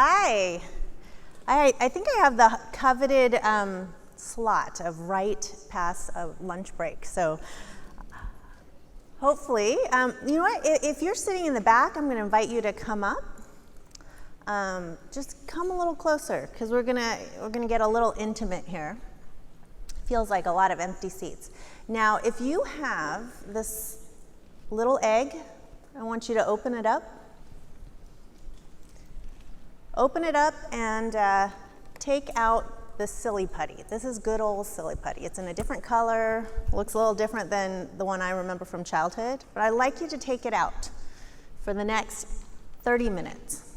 Hi. I think I have the coveted slot of right past a lunch break. So hopefully, you know what? If you're sitting in the back, I'm going to invite you to come up. Just come a little closer because we're gonna get a little intimate here. Feels like a lot of empty seats. Now, if you have this little egg, I want you to open it up. Open it up and take out the silly putty. This is good old silly putty. It's in a different color, looks a little different than the one I remember from childhood, but I'd like you to take it out for the next 30 minutes.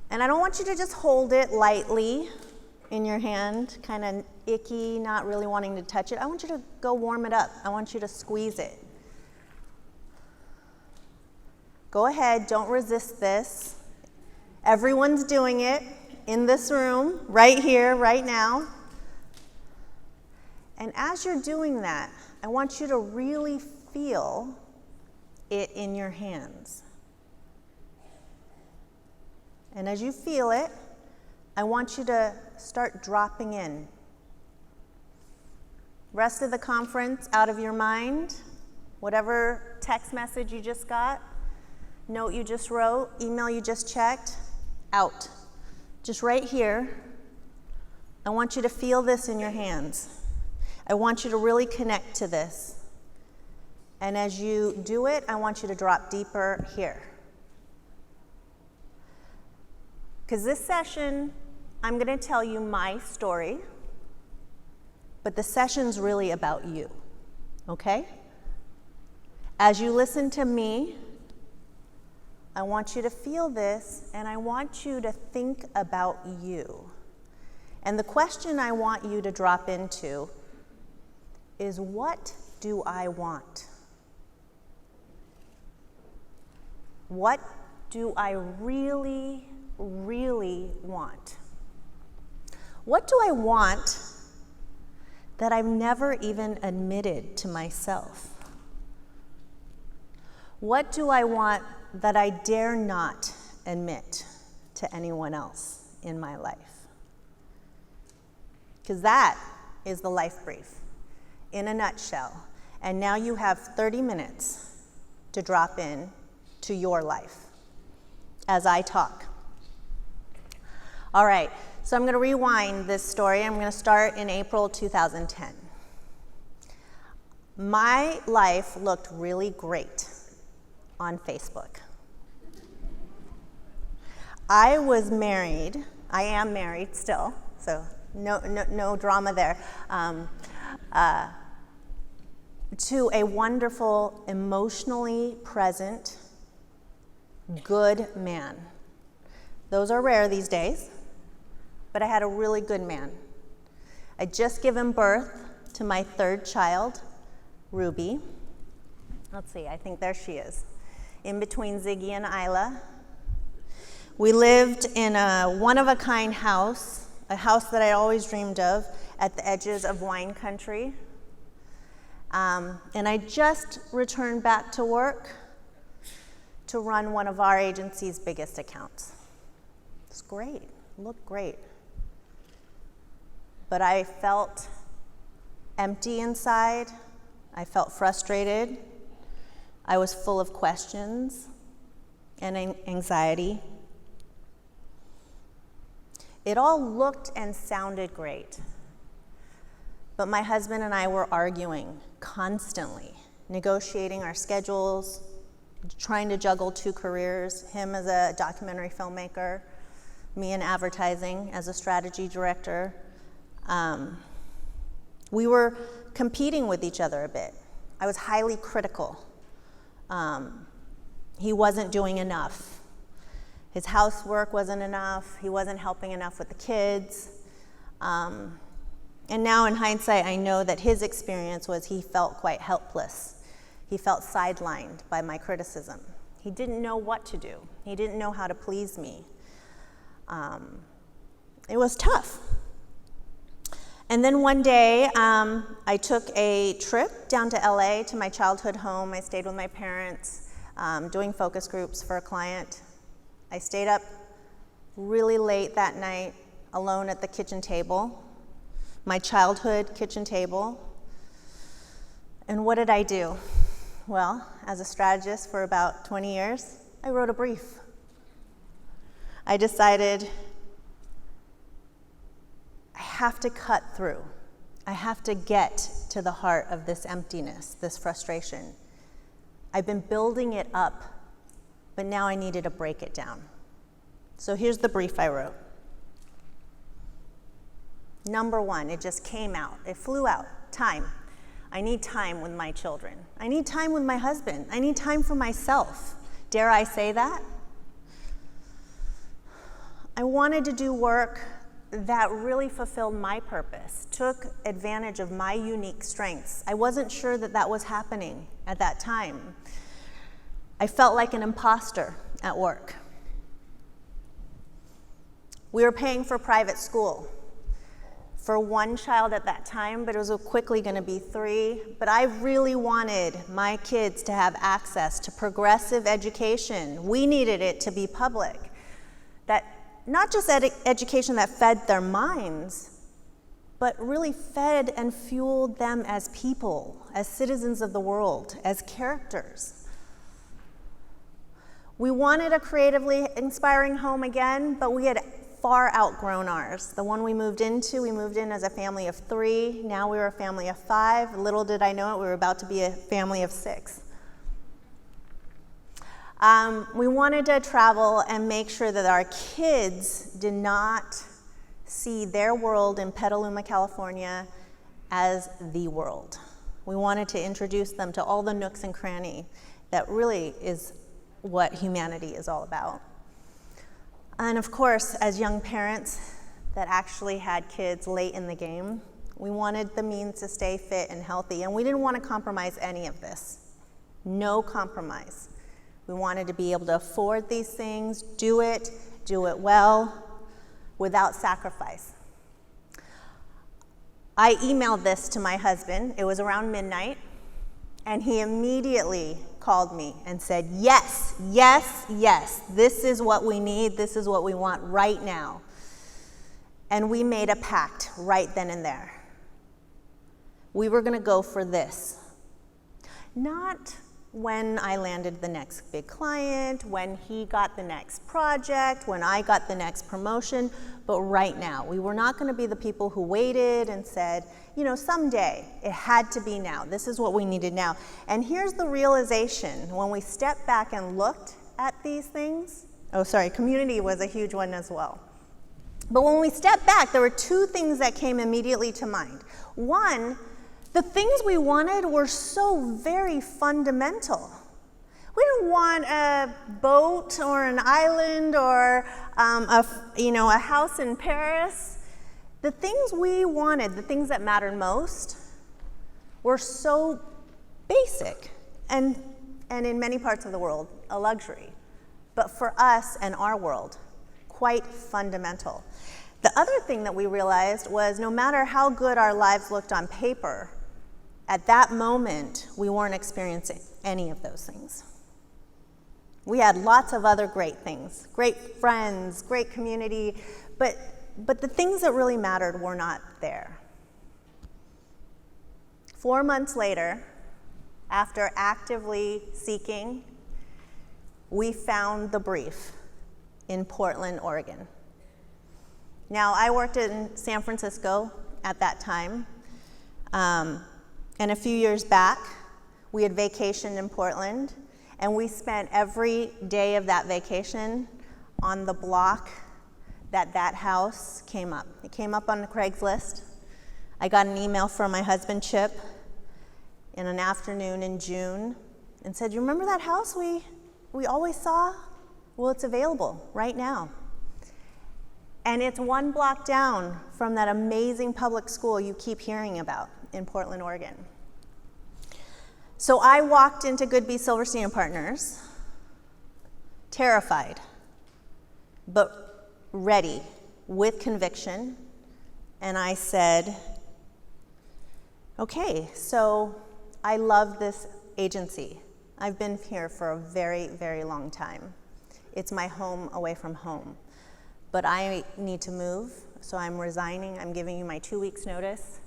And I don't want you to just hold it lightly in your hand, kind of icky, not really wanting to touch it. I want you to go warm it up. I want you to squeeze it. Go ahead, don't resist this. Everyone's doing it in this room, right here, right now. And as you're doing that, I want you to really feel it in your hands. And as you feel it, I want you to start dropping in. Rest of the conference out of your mind, whatever text message you just got, note you just wrote, email you just checked, out. Just right here, I want you to feel this in your hands. I want you to really connect to this. And as you do it, I want you to drop deeper here. Because this session, I'm going to tell you my story, but the session's really about you, okay? As you listen to me, I want you to feel this, and I want you to think about you. And the question I want you to drop into is, what do I want? What do I really want? What do I want that I've never even admitted to myself? What do I want that I dare not admit to anyone else in my life? Because that is the life brief in a nutshell. And now you have 30 minutes to drop in to your life as I talk. All right, so I'm going to rewind this story. I'm going to start in April 2010. My life looked really great on Facebook. I was married. I am married still, so no drama there. To a wonderful, emotionally present, good man. Those are rare these days. But I had a really good man. I'd just given birth to my third child, Ruby. Let's see, I think there she is, in between Ziggy and Isla. We lived in a one-of-a-kind house, a house that I always dreamed of, at the edges of wine country. And I just returned back to work to run one of our agency's biggest accounts. It's great, looked great. But I felt empty inside. I felt frustrated. I was full of questions and anxiety. It all looked and sounded great. But my husband and I were arguing constantly, negotiating our schedules, trying to juggle two careers, him as a documentary filmmaker, me in advertising as a strategy director. We were competing with each other a bit. I was highly critical. He wasn't doing enough. His housework wasn't enough. He wasn't helping enough with the kids. And now in hindsight, I know that his experience was he felt quite helpless. He felt sidelined by my criticism. He didn't know what to do. He didn't know how to please me. It was tough. And then one day, I took a trip down to LA to my childhood home. I stayed with my parents. doing focus groups for a client. I stayed up really late that night, alone at the kitchen table, my childhood kitchen table. And what did I do? Well, as a strategist for about 20 years, I wrote a brief. I decided I have to cut through. I have to get to the heart of this emptiness, this frustration. I've been building it up, but now I needed to break it down. So here's the brief I wrote. Number one, it just came out. It flew out. Time. I need time with my children. I need time with my husband. I need time for myself. Dare I say that? I wanted to do work that really fulfilled my purpose, took advantage of my unique strengths. I wasn't sure that that was happening at that time. I felt like an imposter at work. We were paying for private school for one child at that time, but it was quickly going to be 3. But I really wanted my kids to have access to progressive education. We needed it to be public. That not just education that fed their minds, but really fed and fueled them as people, as citizens of the world, as characters. We wanted a creatively inspiring home again, but we had far outgrown ours. The one we moved in as a family of 3. Now we were a family of 5. Little did I know it, we were about to be a family of 6. We wanted to travel and make sure that our kids did not see their world in Petaluma, California as the world. We wanted to introduce them to all the nooks and crannies that really is what humanity is all about. And of course, as young parents that actually had kids late in the game, we wanted the means to stay fit and healthy, and we didn't want to compromise any of this. No compromise. We wanted to be able to afford these things, do it well, without sacrifice. I emailed this to my husband. It was around midnight, and he immediately called me and said, yes, yes, yes, this is what we need, this is what we want right now. And we made a pact right then and there. We were going to go for this. Not when I landed the next big client, when he got the next project, when I got the next promotion, but right now. We were not going to be the people who waited and said, you know, someday. It had to be now. This is what we needed now. And here's the realization. When we stepped back and looked at these things, community was a huge one as well. But when we stepped back, there were 2 things that came immediately to mind. One, the things we wanted were so very fundamental. We didn't want a boat or an island or a house in Paris. The things we wanted, the things that mattered most, were so basic and in many parts of the world, a luxury. But for us and our world, quite fundamental. The other thing that we realized was no matter how good our lives looked on paper, at that moment, we weren't experiencing any of those things. We had lots of other great things, great friends, great community, but the things that really mattered were not there. 4 months later, after actively seeking, we found the brief in Portland, Oregon. Now, I worked in San Francisco at that time, and a few years back, we had vacationed in Portland, and we spent every day of that vacation on the block that house came up. It came up on the Craigslist. I got an email from my husband, Chip, in an afternoon in June, and said, you remember that house we always saw? Well, it's available right now. And it's 1 block down from that amazing public school you keep hearing about in Portland, Oregon. So I walked into Goodby Silverstein and Partners, terrified, but ready, with conviction, and I said, okay, so I love this agency. I've been here for a very, very long time. It's my home away from home. But I need to move, so I'm resigning. I'm giving you my 2 weeks notice,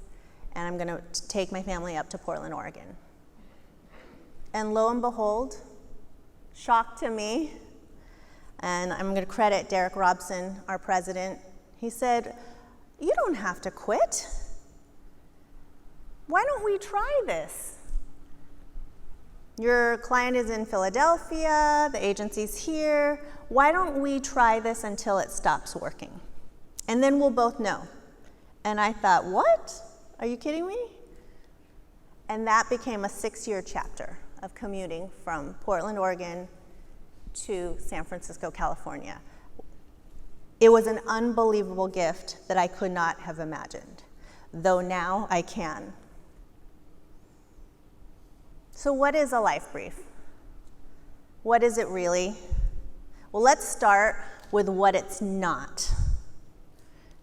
and I'm gonna take my family up to Portland, Oregon. And lo and behold, shock to me, and I'm gonna credit Derek Robson, our president. He said, "You don't have to quit. Why don't we try this? Your client is in Philadelphia, the agency's here. Why don't we try this until it stops working? And then we'll both know." And I thought, what? Are you kidding me? And that became a 6-year chapter of commuting from Portland, Oregon to San Francisco, California. It was an unbelievable gift that I could not have imagined, though now I can. So what is a life brief? What is it really? Well, let's start with what it's not.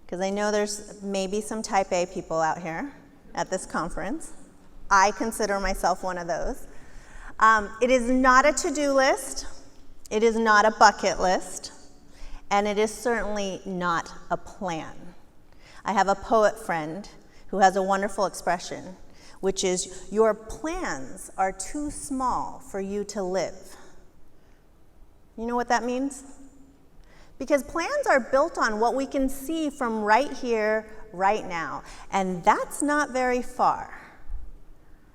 Because I know there's maybe some type A people out here at this conference. I consider myself one of those. It is not a to-do list. It is not a bucket list. And it is certainly not a plan. I have a poet friend who has a wonderful expression, which is, your plans are too small for you to live. You know what that means? Because plans are built on what we can see from right here, right now. And that's not very far.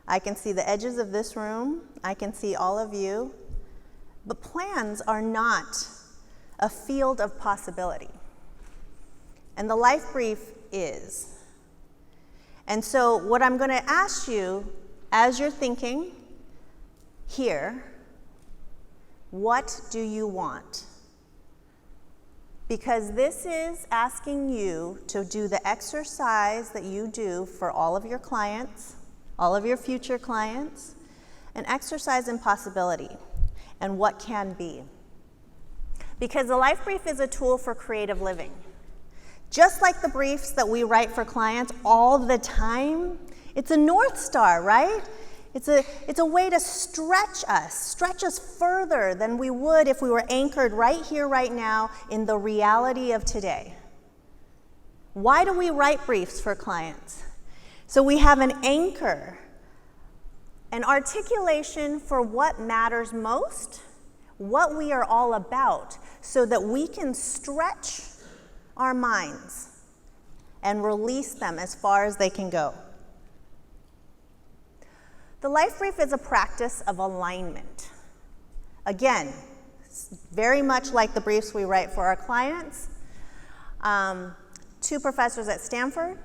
I can see the edges of this room. I can see all of you. But plans are not a field of possibility. And the life brief is. And so what I'm going to ask you, as you're thinking here, what do you want? Because this is asking you to do the exercise that you do for all of your clients, all of your future clients, an exercise in possibility and what can be. Because the life brief is a tool for creative living. Just like the briefs that we write for clients all the time, it's a North Star, right? It's a way to stretch us further than we would if we were anchored right here, right now, in the reality of today. Why do we write briefs for clients? So we have an anchor, an articulation for what matters most, what we are all about, so that we can stretch our minds and release them as far as they can go. The life brief is a practice of alignment. Again, very much like the briefs we write for our clients. 2 professors at Stanford,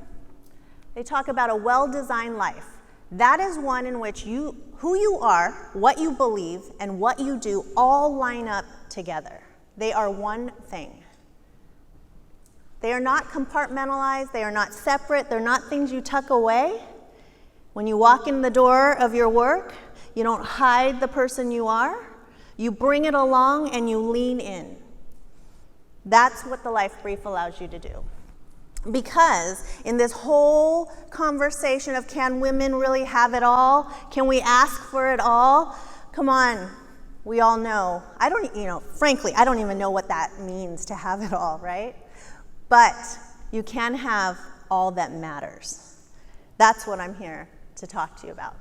they talk about a well-designed life. That is one in which who you are, what you believe, and what you do all line up together. They are one thing. They are not compartmentalized, they are not separate, they're not things you tuck away. When you walk in the door of your work, you don't hide the person you are. You bring it along and you lean in. That's what the life brief allows you to do. Because in this whole conversation of can women really have it all? Can we ask for it all? Come on, we all know. Frankly, I don't even know what that means to have it all, right? But you can have all that matters. That's what I'm here to talk to you about.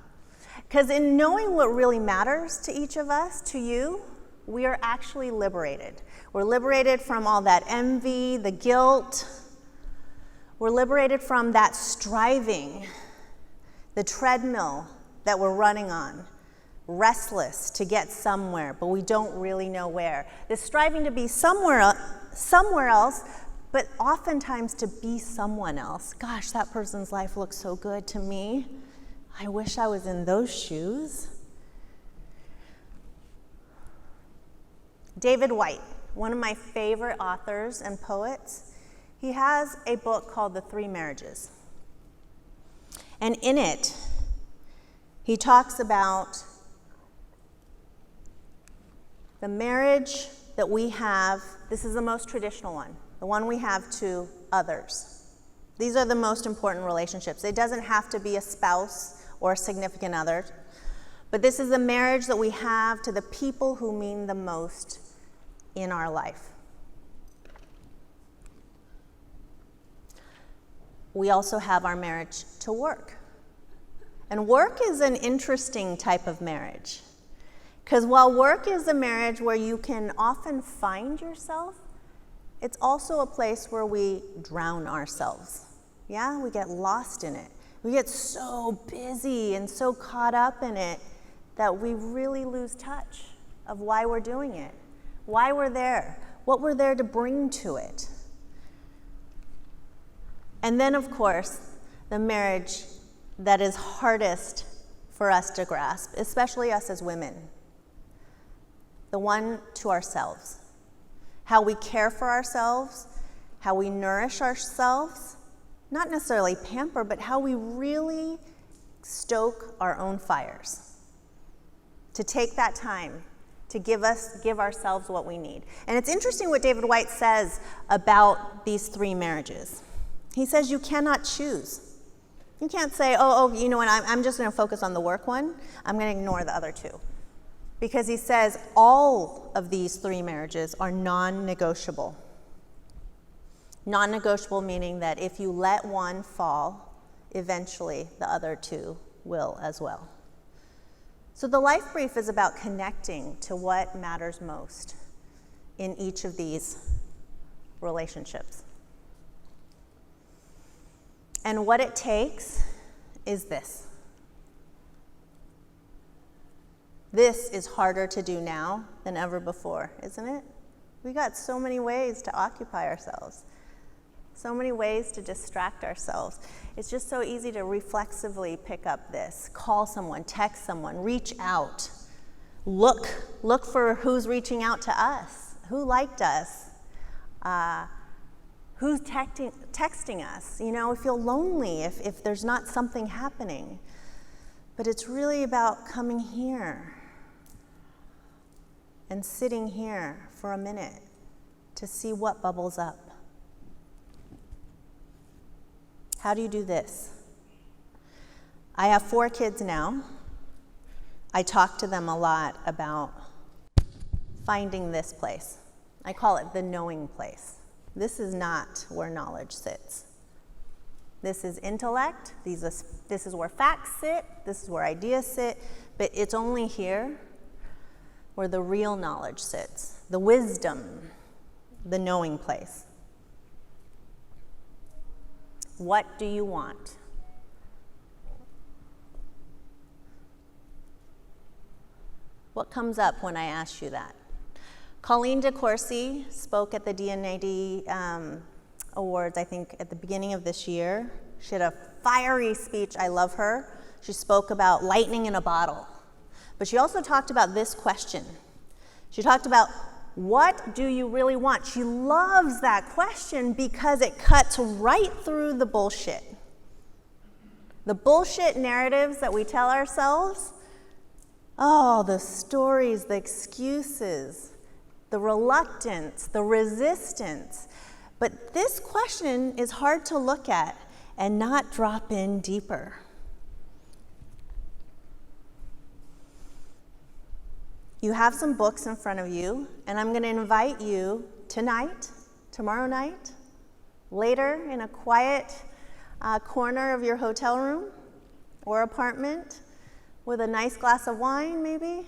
Because in knowing what really matters to each of us, to you, we are actually liberated. We're liberated from all that envy, the guilt. We're liberated from that striving, the treadmill that we're running on, restless to get somewhere, but we don't really know where. This striving to be somewhere else, but oftentimes to be someone else. Gosh, that person's life looks so good to me. I wish I was in those shoes. David Whyte, one of my favorite authors and poets, he has a book called The 3 Marriages. And in it, he talks about the marriage that we have. This is the most traditional one. The one we have to others. These are the most important relationships. It doesn't have to be a spouse or a significant other, But this is the marriage that we have to the people who mean the most in our life. We also have our marriage to work. And work is an interesting type of marriage. Because while work is a marriage where you can often find yourself, it's also a place where we drown ourselves. Yeah, we get lost in it. We get so busy and so caught up in it that we really lose touch of why we're doing it, why we're there, what we're there to bring to it. And then, of course, the marriage that is hardest for us to grasp, especially us as women, the one to ourselves. How we care for ourselves, how we nourish ourselves, not necessarily pamper, but how we really stoke our own fires. To take that time to give ourselves what we need. And it's interesting what David White says about these three marriages. He says you cannot choose. You can't say, you know what, I'm just going to focus on the work one. I'm going to ignore the other two. Because he says all of these three marriages are non-negotiable. Non-negotiable meaning that if you let one fall, eventually the other two will as well. So the life brief is about connecting to what matters most in each of these relationships. And what it takes is this. This is harder to do now than ever before, isn't it? We got so many ways to occupy ourselves, so many ways to distract ourselves. It's just so easy to reflexively pick up this, call someone, text someone, reach out, look for who's reaching out to us, who liked us, who's texting us. You know, we feel lonely if there's not something happening. But it's really about coming here and sitting here for a minute to see what bubbles up. How do you do this? I have 4 kids now. I talk to them a lot about finding this place. I call it the knowing place. This is not where knowledge sits. This is intellect. This is where facts sit. This is where ideas sit. But it's only here where the real knowledge sits, the wisdom, the knowing place. What do you want? What comes up when I ask you that? Colleen DeCourcy spoke at the DNAD Awards, I think, at the beginning of this year. She had a fiery speech. I love her. She spoke about lightning in a bottle. But she also talked about this question. She talked about, what do you really want? She loves that question because it cuts right through the bullshit. The bullshit narratives that we tell ourselves. Oh, the stories, the excuses, the reluctance, the resistance. But this question is hard to look at and not drop in deeper. You have some books in front of you, and I'm going to invite you tonight, tomorrow night, later in a quiet corner of your hotel room or apartment with a nice glass of wine maybe,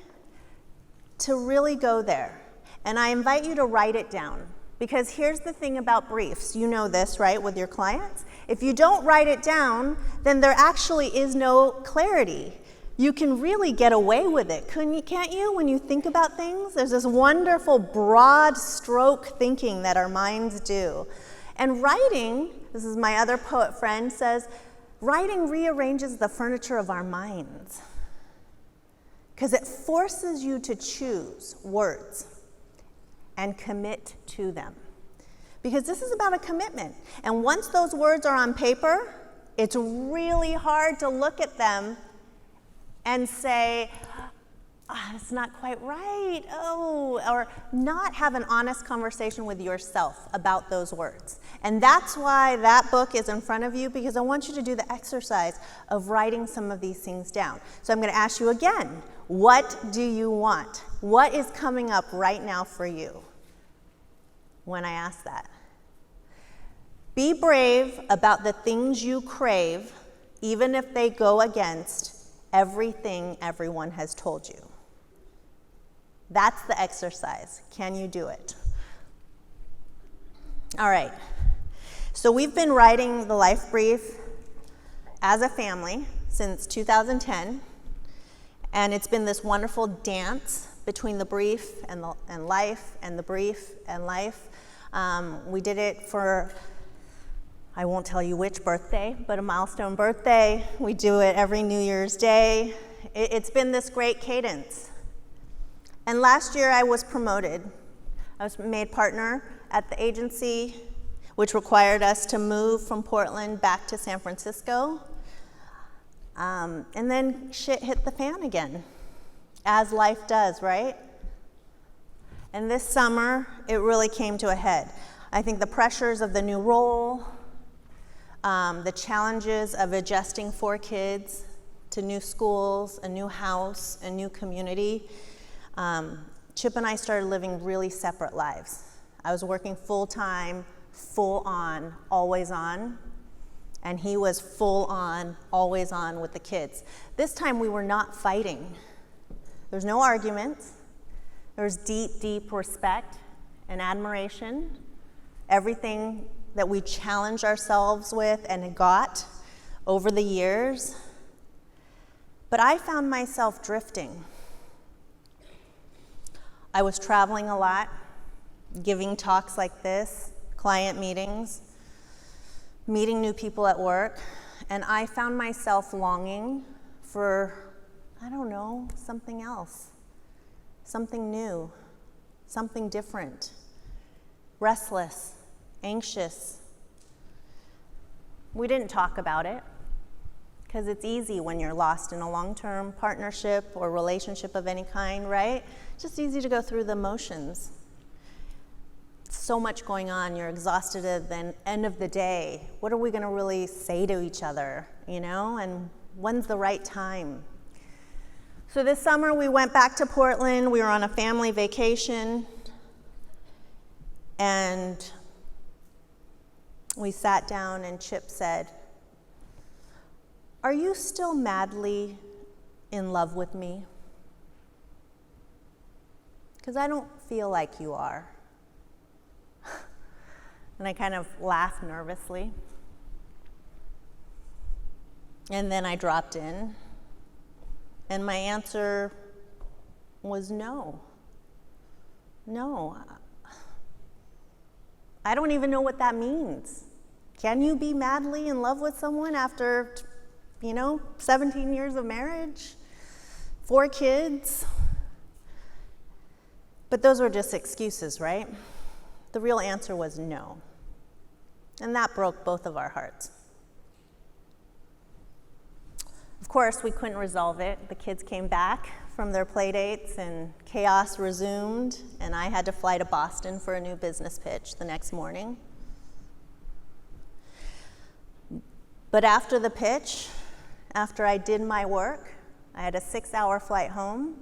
to really go there. And I invite you to write it down. Because here's the thing about briefs. You know this, right, with your clients? If you don't write it down, then there actually is no clarity. You can really get away with it, can't you, when you think about things? There's this wonderful broad stroke thinking that our minds do. And writing, this is my other poet friend, says, writing rearranges the furniture of our minds. Because it forces you to choose words and commit to them. Because this is about a commitment. And once those words are on paper, it's really hard to look at them and say, it's not quite right, or not have an honest conversation with yourself about those words. And that's why that book is in front of you, because I want you to do the exercise of writing some of these things down. So I'm going to ask you again, what do you want? What is coming up right now for you when I ask that? Be brave about the things you crave, even if they go against everything everyone has told you. That's the exercise. Can you do it? All right. So we've been writing the life brief as a family since 2010, and it's been this wonderful dance between the brief and life, and the brief and life. We did it for, I won't tell you which birthday, but a milestone birthday. We do it every New Year's Day. It's been this great cadence. And last year I was promoted. I was made partner at the agency, which required us to move from Portland back to San Francisco. And then shit hit the fan again, as life does, right? And this summer, it really came to a head. I think the pressures of the new role, the challenges of adjusting 4 kids to new schools, a new house, a new community. Chip and I started living really separate lives. I was working full-time, full-on, always on, and he was full-on, always on with the kids. This time we were not fighting. There's no arguments. There's deep, deep respect and admiration. Everything that we challenged ourselves with and got over the years. But I found myself drifting. I was traveling a lot, giving talks like this, client meetings, meeting new people at work, and I found myself longing for, I don't know, something else, something new, something different, restless, anxious. We didn't talk about it, because it's easy when you're lost in a long-term partnership or relationship of any kind, right? It's just easy to go through the motions. So much going on, you're exhausted at the end of the day. What are we gonna really say to each other, you know? And when's the right time? So this summer we went back to Portland. We were on a family vacation, and we sat down and Chip said, "Are you still madly in love with me? Because I don't feel like you are." And I kind of laughed nervously. And then I dropped in, and my answer was no. No. I don't even know what that means. Can you be madly in love with someone after 17 years of marriage, 4 kids? But those were just excuses, right? The real answer was no. And that broke both of our hearts. Of course, we couldn't resolve it. The kids came back from their play dates and chaos resumed, and I had to fly to Boston for a new business pitch the next morning. But after the pitch, after I did my work, I had a 6-hour flight home,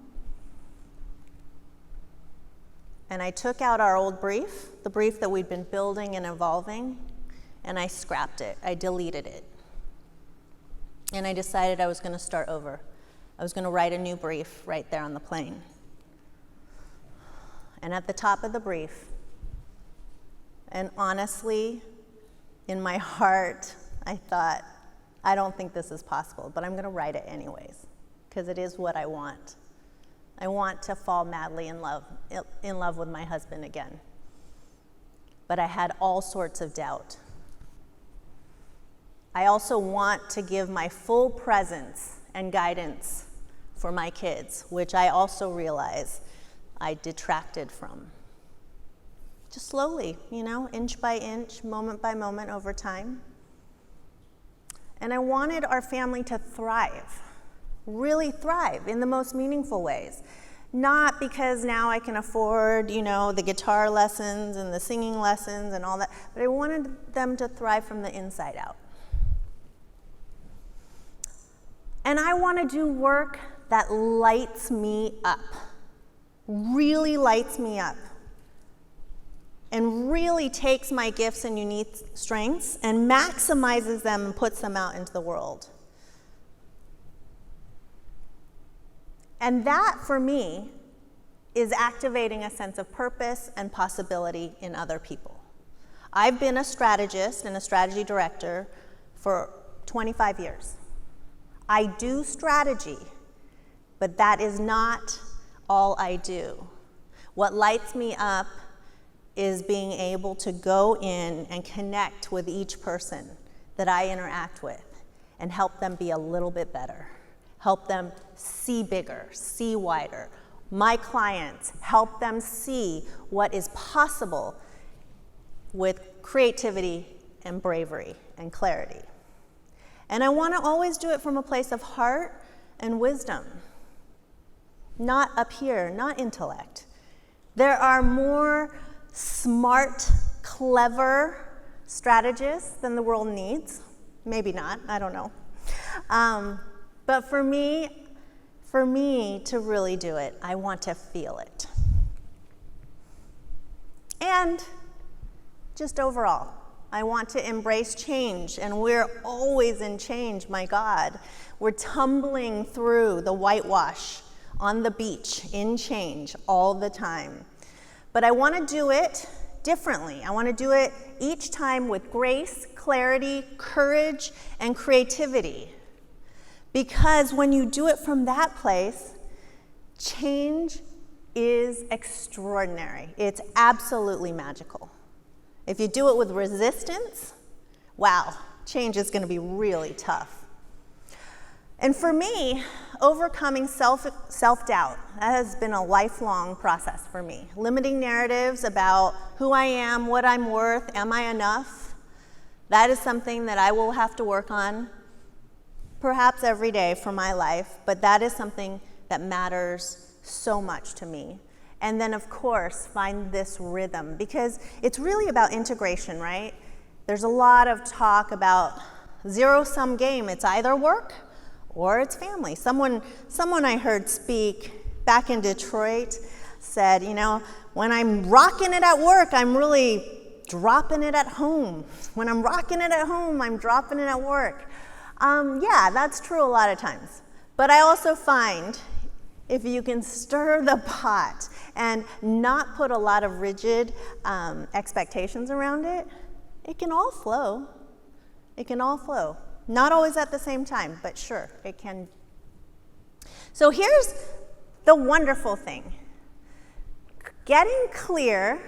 and I took out our old brief, the brief that we'd been building and evolving, and I scrapped it. I deleted it. And I decided I was going to start over. I was going to write a new brief right there on the plane. And at the top of the brief, and honestly, in my heart, I thought, I don't think this is possible, but I'm going to write it anyways, because it is what I want. I want to fall madly in love with my husband again. But I had all sorts of doubt. I also want to give my full presence and guidance for my kids, which I also realize I detracted from. Just slowly, inch by inch, moment by moment over time. And I wanted our family to thrive. really thrive in the most meaningful ways. Not because now I can afford, the guitar lessons and the singing lessons and all that, but I wanted them to thrive from the inside out. And I want to do work that lights me up, really lights me up, and really takes my gifts and unique strengths and maximizes them and puts them out into the world. And that, for me, is activating a sense of purpose and possibility in other people. I've been a strategist and a strategy director for 25 years. I do strategy, but that is not all I do. What lights me up is being able to go in and connect with each person that I interact with and help them be a little bit better. Help them see bigger, see wider. My clients, help them see what is possible with creativity and bravery and clarity. And I want to always do it from a place of heart and wisdom, not up here, not intellect. There are more smart, clever strategists than the world needs. Maybe not, I don't know. But for me to really do it, I want to feel it. And just overall, I want to embrace change, and we're always in change, my God. We're tumbling through the whitewash on the beach in change all the time. But I want to do it differently. I want to do it each time with grace, clarity, courage, and creativity. Because when you do it from that place, change is extraordinary. It's absolutely magical. If you do it with resistance, wow, change is going to be really tough. And for me, overcoming self-doubt, that has been a lifelong process for me. Limiting narratives about who I am, what I'm worth, am I enough? That is something that I will have to work on perhaps every day for my life, but that is something that matters so much to me. And then, of course, find this rhythm, because it's really about integration, right? There's a lot of talk about zero-sum game. It's either work or it's family. Someone I heard speak back in Detroit said, when I'm rocking it at work, I'm really dropping it at home. When I'm rocking it at home, I'm dropping it at work. Yeah, that's true a lot of times. But I also find if you can stir the pot and not put a lot of rigid expectations around it, it can all flow. It can all flow. Not always at the same time, but sure, it can. So here's the wonderful thing. Getting clear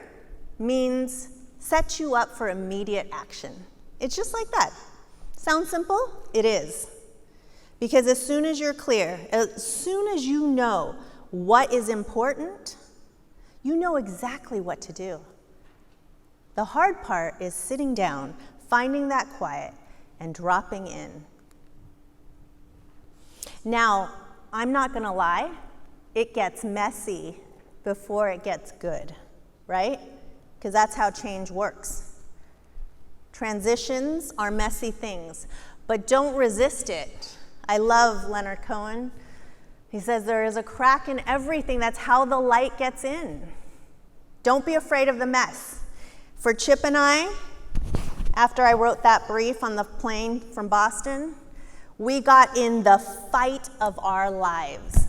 means set you up for immediate action. It's just like that. Sounds simple? It is. Because as soon as you're clear, as soon as you know what is important, you know exactly what to do. The hard part is sitting down, finding that quiet, and dropping in. Now, I'm not going to lie, it gets messy before it gets good, right? Because that's how change works. Transitions are messy things, but don't resist it. I love Leonard Cohen. He says there is a crack in everything. That's how the light gets in. Don't be afraid of the mess. For Chip and I, after I wrote that brief on the plane from Boston, we got in the fight of our lives.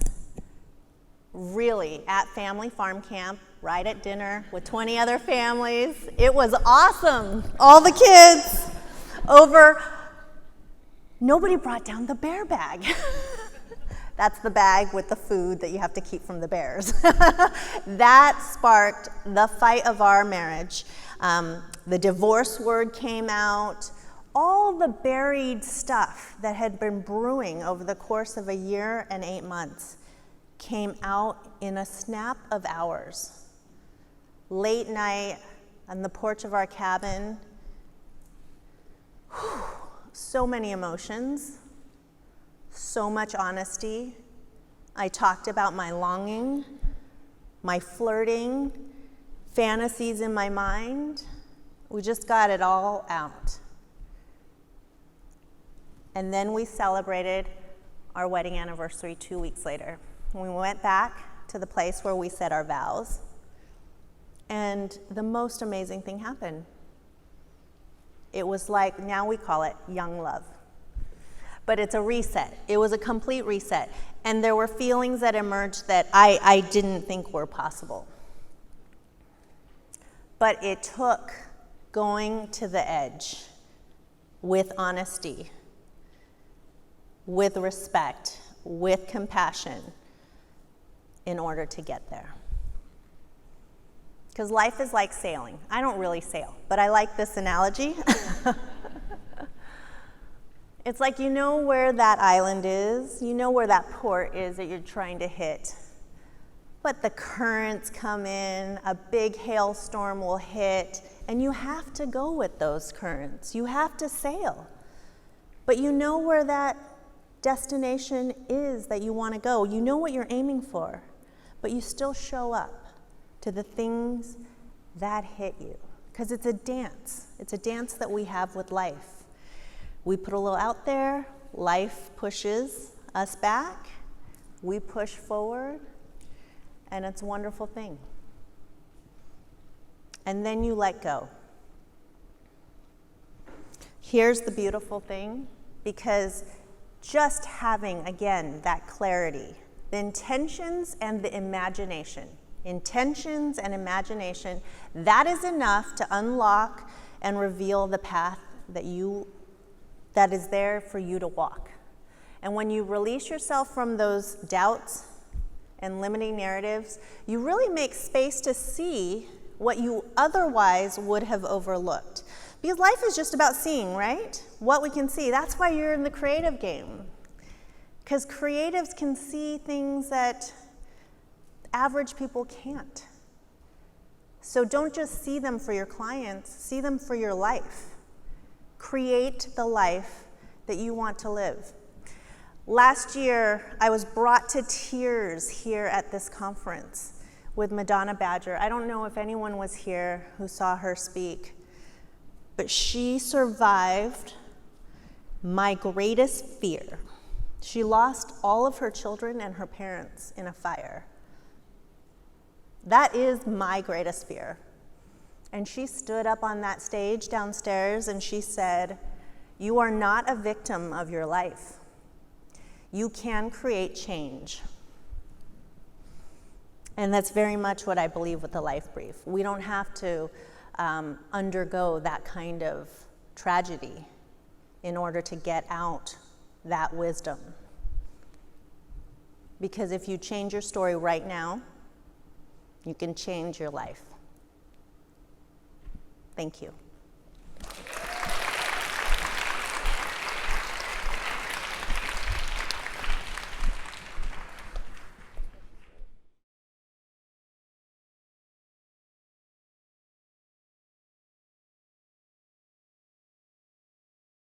Really, at family farm camp, right at dinner with 20 other families. It was awesome. All the kids over. Nobody brought down the bear bag. That's the bag with the food that you have to keep from the bears. That sparked the fight of our marriage. The divorce word came out. All the buried stuff that had been brewing over the course of a year and 8 months came out in a snap of hours. Late night on the porch of our cabin, so many emotions, so much honesty. I talked about my longing, my flirting, fantasies in my mind. We just got it all out. And then we celebrated our wedding anniversary 2 weeks later. We went back to the place where we said our vows, and the most amazing thing happened. It was like, now we call it young love. But it's a reset. It was a complete reset. And there were feelings that emerged that I didn't think were possible. But it took going to the edge with honesty, with respect, with compassion, in order to get there. Because life is like sailing. I don't really sail, but I like this analogy. It's like, you know where that island is, you know where that port is that you're trying to hit, but the currents come in, a big hailstorm will hit, and you have to go with those currents. You have to sail. But you know where that destination is that you want to go. You know what you're aiming for, but you still show up to the things that hit you. Because it's a dance. It's a dance that we have with life. We put a little out there, life pushes us back, we push forward, and it's a wonderful thing. And then you let go. Here's the beautiful thing, because just having, again, that clarity, the intentions and the imagination, that is enough to unlock and reveal the path that is there for you to walk. And when you release yourself from those doubts and limiting narratives, you really make space to see what you otherwise would have overlooked. Because life is just about seeing, right? What we can see. That's why you're in the creative game. Because creatives can see things that average people can't. So don't just see them for your clients, see them for your life. Create the life that you want to live. Last year, I was brought to tears here at this conference with Madonna Badger. I don't know if anyone was here who saw her speak, but she survived my greatest fear. She lost all of her children and her parents in a fire. That is my greatest fear. And she stood up on that stage downstairs and she said, "You are not a victim of your life. You can create change." And that's very much what I believe with the Life Brief. We don't have to undergo that kind of tragedy in order to get out that wisdom. Because if you change your story right now, you can change your life. Thank you.